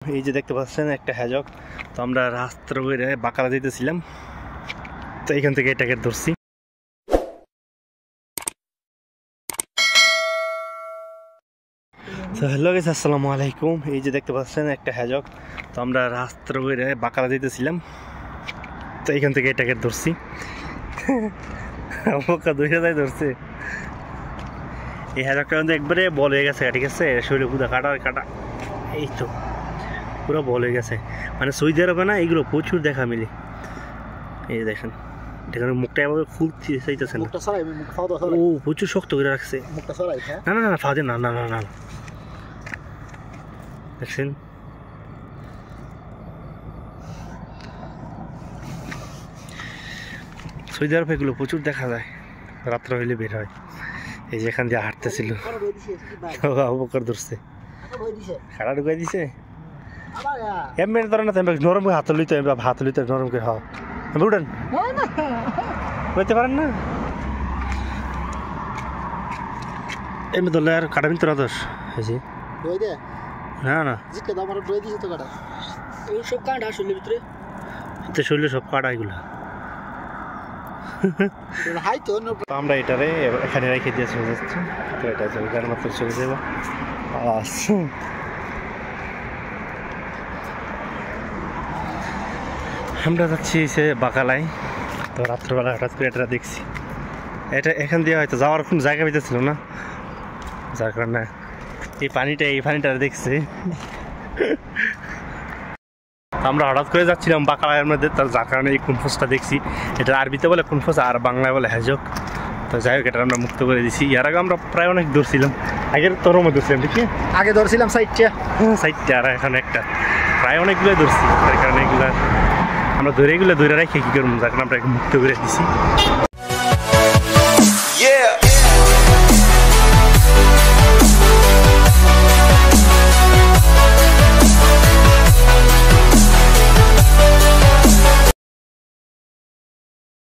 এই যে দেখতে পাচ্ছেন একটা হ্যাজক। তো আমরা রাস্তার উপরে বাঁকারা যেতেছিলাম, তো এখান থেকে এটাকে ধরছি। তো হ্যালো গাইস, আসসালামু আলাইকুম। এই যে দেখতে পাচ্ছেন একটা হ্যাজক। তো আমরা রাস্তার উপরে বাঁকারা যেতেছিলাম, তো এখান থেকে এটাকে ধরছি। ধরছে এই হ্যাজকটা কিন্তু একবারে বল হয়ে গেছে, ঠিক আছে? শরীরে পুরো কাটা কাটা, এই তো পুরো বল হয়ে গেছে। মানে সৌদি আরবে না এগুলো প্রচুর দেখা মিলে। এই দেখেন, দেখেন মুখটা এভাবে খুলতে চাইতেছে না। ও প্রচুর শক্ত করে রাখছে। না না না ফাঁদে না, না না না দেখছেন? সৌদি আরবে এগুলো প্রচুর দেখা যায়, রাত্র হইলে বের হয়। এই যে এখান দিয়ে হাঁটতেছিল, অবকার ধরছে, খাড়া ঢুকাই দিছে। এমনি ধরে না, নরম করে হাত লইতে নরম করে হওয়া উঠেন বলতে পারেন না। এমনি ধরলে আর কাটা মিনতে দোষ হয়েছে না না, শরীরে সব কাটা এগুলো। আমরা এটারে এখানে রেখে দিয়ে চলে যাচ্ছি। তো এটা গাড়ি মাত্র চলে যাবো। আমরা যাচ্ছি সে বাকালায়। তো রাত্রবেলা হঠাৎ করে এটা দেখছি, এটা এখান দিয়ে হয়তো যাওয়ার কোনো জায়গা পেতেছিল না, যার কারণে এই পানিটা দেখছি। আমরা হঠাৎ করে যাচ্ছিলাম বাকালার মধ্যে, তার যার কারণে এই কুনফোসটা দেখছি। এটা আরবিতে বলে কুনফোস আর বাংলায় বলে হ্যাজক। তো যাই হোক, এটা আমরা মুক্ত করে দিছি। এর আগে আমরা প্রায় অনেক ধরছিলাম, আগের তরমে ধরছিলাম, ঠিক আছে? আগে ধরছিলাম সাইডটা, আর এখন একটা, প্রায় অনেকগুলো ধরছি। তার কারণে এগুলা আমরা এগুলো ধরে রাখি কি করবো, যার কারণে আমরা মুক্ত করে দিছি।